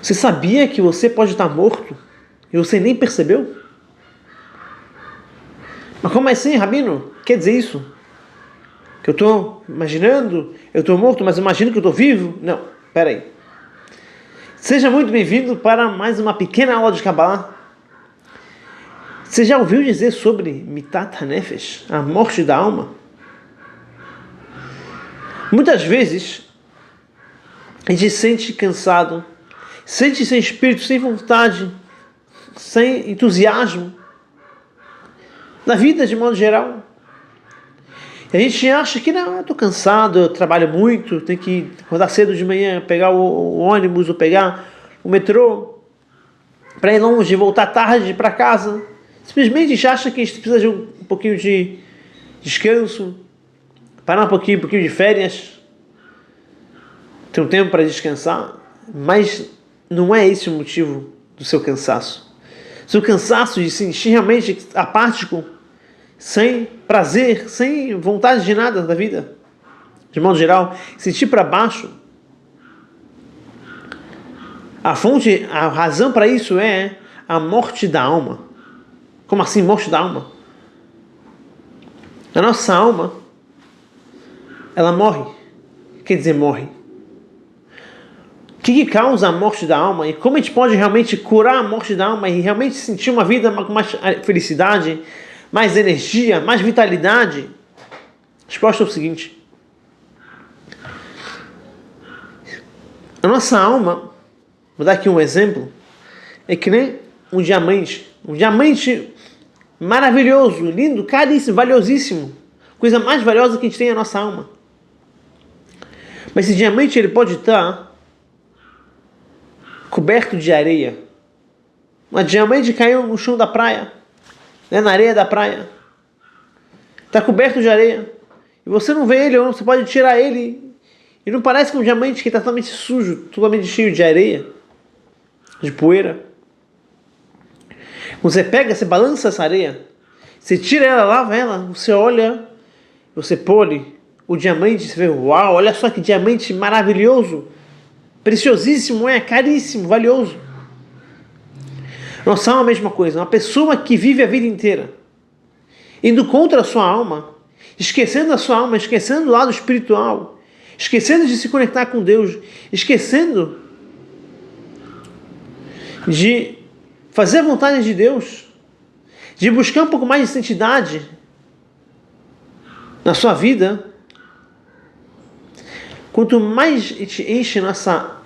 Você sabia que você pode estar morto e você nem percebeu? Mas como assim, Rabino? Quer dizer isso? Que eu estou imaginando, eu estou morto, mas eu imagino que eu estou vivo? Não, peraí. Seja muito bem-vindo para mais uma pequena aula de Kabbalah. Você já ouviu dizer sobre Mitat HaNefesh, a morte da alma? Muitas vezes, a gente se sente cansado, sente sem espírito, sem vontade, sem entusiasmo na vida de modo geral. E a gente acha que não, eu estou cansado, eu trabalho muito, tenho que acordar cedo de manhã, pegar o ônibus ou pegar o metrô para ir longe, voltar tarde para casa. Simplesmente a gente acha que a gente precisa de um pouquinho de descanso, parar um pouquinho de férias, ter um tempo para descansar, mas não é esse o motivo do seu cansaço. Seu cansaço de se sentir realmente apático, sem prazer, sem vontade de nada da vida, de modo geral, sentir para baixo. A razão para isso é a morte da alma. Como assim, morte da alma? A nossa alma, ela morre. Quer dizer, morre. O que causa a morte da alma? E como a gente pode realmente curar a morte da alma e realmente sentir uma vida com mais felicidade, mais energia, mais vitalidade? A resposta é o seguinte. A nossa alma, vou dar aqui um exemplo, é que nem um diamante. Um diamante maravilhoso, lindo, caríssimo, valiosíssimo. Coisa mais valiosa que a gente tem é a nossa alma. Mas esse diamante ele pode estar coberto de areia. Um diamante caiu no chão da praia, né, na areia da praia. Está coberto de areia. E você não vê ele, ou você pode tirar ele. E não parece que é um diamante que está totalmente sujo, totalmente cheio de areia, de poeira. Você pega, você balança essa areia, você tira ela, lava ela, você olha, você pole o diamante, você vê, uau, olha só que diamante maravilhoso, preciosíssimo, caríssimo, valioso. Nossa alma é a mesma coisa, uma pessoa que vive a vida inteira indo contra a sua alma, esquecendo a sua alma, esquecendo o lado espiritual, esquecendo de se conectar com Deus, esquecendo de fazer a vontade de Deus, de buscar um pouco mais de santidade na sua vida. Quanto mais a gente enche nossa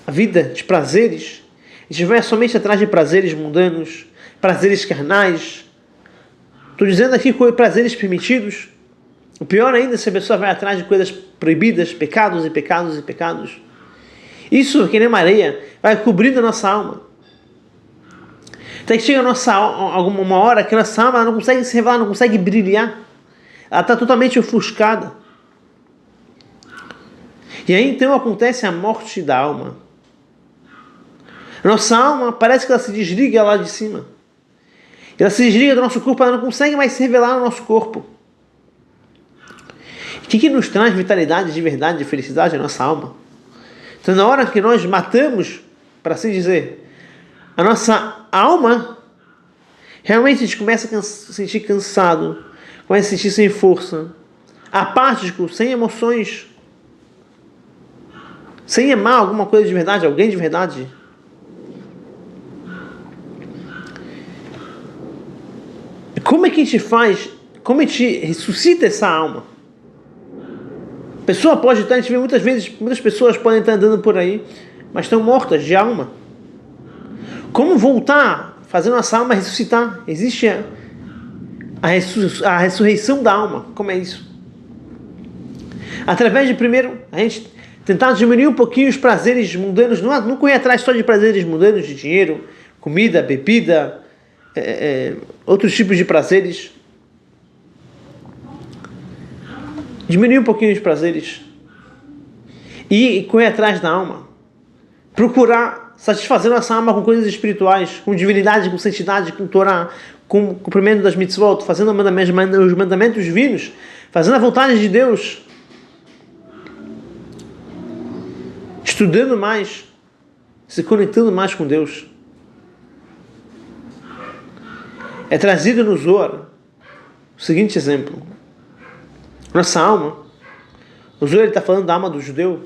vida de prazeres, a gente vai somente atrás de prazeres mundanos, prazeres carnais. Estou dizendo aqui prazeres permitidos. O pior ainda é se a pessoa vai atrás de coisas proibidas, pecados e pecados e pecados. Isso, que nem uma areia, vai cobrindo a nossa alma. Até que chega a nossa alguma hora que a nossa alma não consegue se revelar, não consegue brilhar. Ela está totalmente ofuscada. E aí então acontece a morte da alma. A nossa alma parece que ela se desliga lá de cima. Ela se desliga do nosso corpo, ela não consegue mais se revelar no nosso corpo. O que nos traz vitalidade de verdade, de felicidade? A nossa alma. Então na hora que nós matamos, para assim dizer, a nossa alma, realmente a gente começa a se sentir cansado, começa a se sentir sem força, apático, sem emoções, sem amar alguma coisa de verdade, alguém de verdade. Como é que a gente faz, como a gente ressuscita essa alma? A pessoa pode estar, a gente vê muitas vezes, muitas pessoas podem estar andando por aí, mas estão mortas de alma. Como voltar, fazendo essa alma ressuscitar? Existe a ressurreição da alma. Como é isso? Através de, primeiro, a gente tentar diminuir um pouquinho os prazeres mundanos, não correr atrás só de prazeres mundanos, de dinheiro, comida, bebida, outros tipos de prazeres. Diminuir um pouquinho os prazeres e correr atrás da alma. Procurar satisfazer nossa alma com coisas espirituais, com divinidade, com santidade, com Torá, com o cumprimento das mitzvot, fazendo os mandamentos divinos, fazendo a vontade de Deus, estudando mais, se conectando mais com Deus. É trazido no Zohar o seguinte exemplo. Nossa alma, o Zohar está falando da alma do judeu,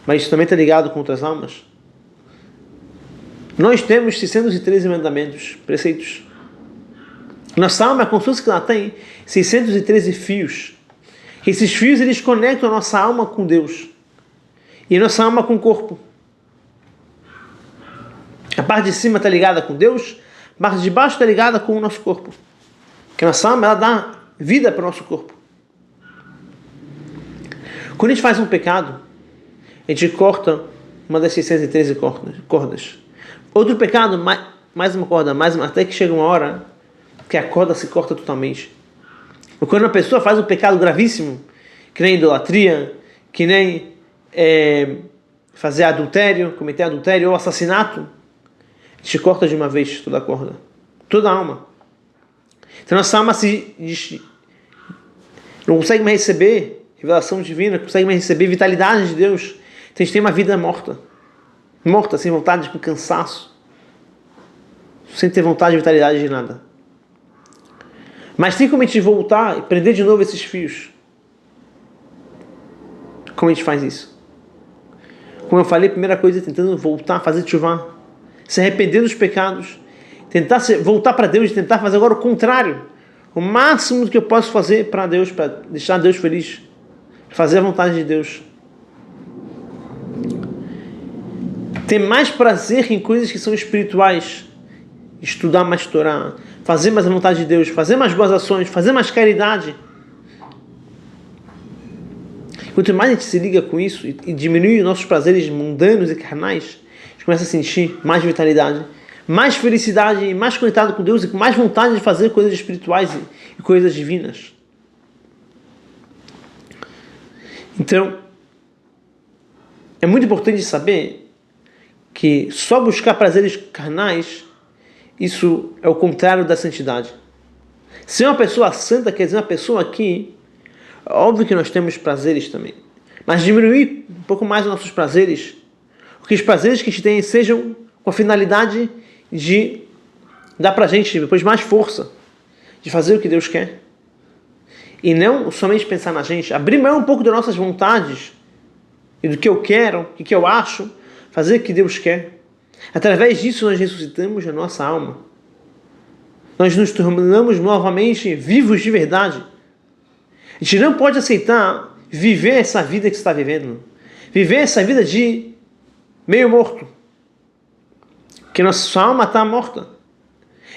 mas isso também está ligado com outras almas. Nós temos 613 mandamentos, preceitos. Nossa alma é como se fosse que ela tem 613 fios. Esses fios, eles conectam a nossa alma com Deus. E a nossa alma com o corpo. A parte de cima está ligada com Deus, a parte de baixo está ligada com o nosso corpo. Porque a nossa alma, ela dá vida para o nosso corpo. Quando a gente faz um pecado, a gente corta uma das 613 cordas. Outro pecado, mais uma corda, até que chega uma hora que a corda se corta totalmente. Quando uma pessoa faz um pecado gravíssimo, que nem idolatria, que nem fazer adultério, cometer adultério ou assassinato, a gente corta de uma vez toda a corda, toda a alma. Então nossa alma não consegue mais receber revelação divina, não consegue mais receber vitalidade de Deus. Então a gente tem uma vida morta, sem vontade, com cansaço, sem ter vontade e vitalidade de nada. Mas tem como a gente voltar e prender de novo esses fios. Como a gente faz isso? Como eu falei, a primeira coisa é tentando voltar a fazer tchuvá, se arrepender dos pecados, tentar voltar para Deus e tentar fazer agora o contrário. O máximo que eu posso fazer para Deus, para deixar Deus feliz, fazer a vontade de Deus. Ter mais prazer em coisas que são espirituais, estudar mais Torá, fazer mais a vontade de Deus, fazer mais boas ações, fazer mais caridade. Quanto mais a gente se liga com isso e diminui os nossos prazeres mundanos e carnais, a gente começa a sentir mais vitalidade, mais felicidade e mais conectado com Deus e com mais vontade de fazer coisas espirituais e coisas divinas. Então, é muito importante saber que só buscar prazeres carnais, isso é o contrário da santidade. Ser uma pessoa santa quer dizer uma pessoa que, óbvio que nós temos prazeres também, mas diminuir um pouco mais os nossos prazeres, porque os prazeres que a gente tem sejam com a finalidade de dar pra gente depois mais força, de fazer o que Deus quer. E não somente pensar na gente, abrir mão um pouco das nossas vontades e do que eu quero, o que eu acho, fazer o que Deus quer. Através disso nós ressuscitamos a nossa alma. Nós nos tornamos novamente vivos de verdade. A gente não pode aceitar viver essa vida que você está vivendo. Viver essa vida de meio morto. Porque nossa alma está morta.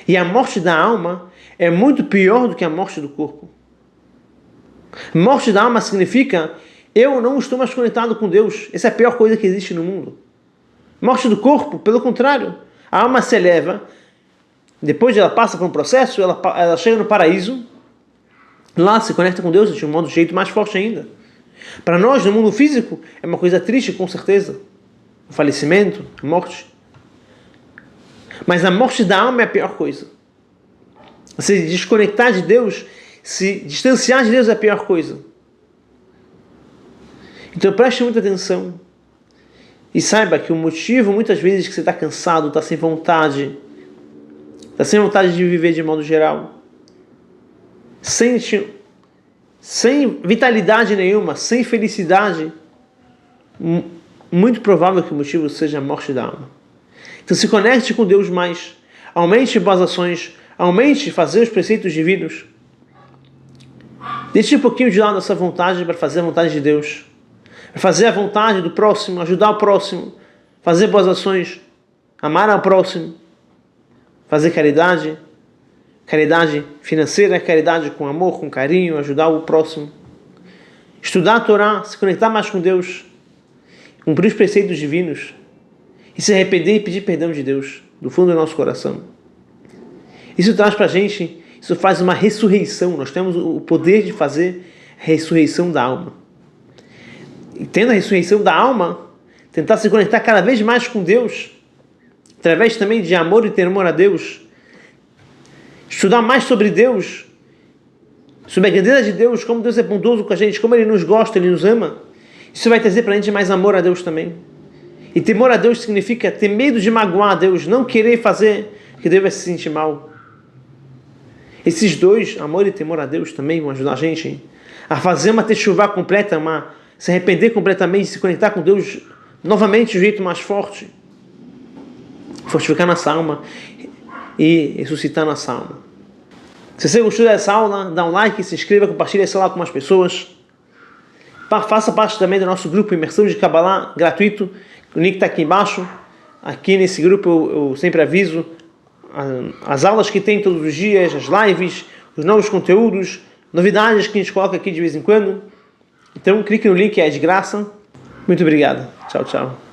E a morte da alma é muito pior do que a morte do corpo. Morte da alma significa eu não estou mais conectado com Deus. Essa é a pior coisa que existe no mundo. Morte do corpo, pelo contrário. A alma se eleva. Depois ela passa por um processo, ela chega no paraíso. Lá se conecta com Deus de um jeito mais forte ainda. Para nós, no mundo físico, é uma coisa triste, com certeza. O falecimento, a morte. Mas a morte da alma é a pior coisa. Se desconectar de Deus, se distanciar de Deus é a pior coisa. Então preste muita atenção. E saiba que o motivo, muitas vezes, que você está cansado, está sem vontade de viver de modo geral, sem vitalidade nenhuma, sem felicidade, muito provável que o motivo seja a morte da alma. Então se conecte com Deus mais, aumente boas ações, aumente fazer os preceitos divinos, deixe um pouquinho de lado essa vontade para fazer a vontade de Deus, para fazer a vontade do próximo, ajudar o próximo, fazer boas ações, amar ao próximo, fazer caridade financeira, caridade com amor, com carinho, ajudar o próximo, estudar a Torá, se conectar mais com Deus, cumprir os preceitos divinos e se arrepender e pedir perdão de Deus do fundo do nosso coração. Isso traz para a gente, isso faz uma ressurreição. Nós temos o poder de fazer a ressurreição da alma. E tendo a ressurreição da alma, tentar se conectar cada vez mais com Deus, através também de amor e temor a Deus, estudar mais sobre Deus, sobre a grandeza de Deus, como Deus é bondoso com a gente, como Ele nos gosta, Ele nos ama. Isso vai trazer para a gente mais amor a Deus também. E temor a Deus significa ter medo de magoar a Deus, não querer fazer que Deus vai se sentir mal. Esses dois, amor e temor a Deus, também vão ajudar a gente a fazer uma techuvá completa, se arrepender completamente, se conectar com Deus novamente de um jeito mais forte, fortificar nossa alma e ressuscitar nossa alma. Se você gostou dessa aula, dá um like, se inscreva, compartilhe essa aula com mais pessoas. Faça parte também do nosso grupo Imersão de Kabbalah gratuito. O link está aqui embaixo. Aqui nesse grupo eu sempre aviso as aulas que tem todos os dias, as lives, os novos conteúdos, novidades que a gente coloca aqui de vez em quando. Então clique no link, é de graça. Muito obrigado. Tchau, tchau.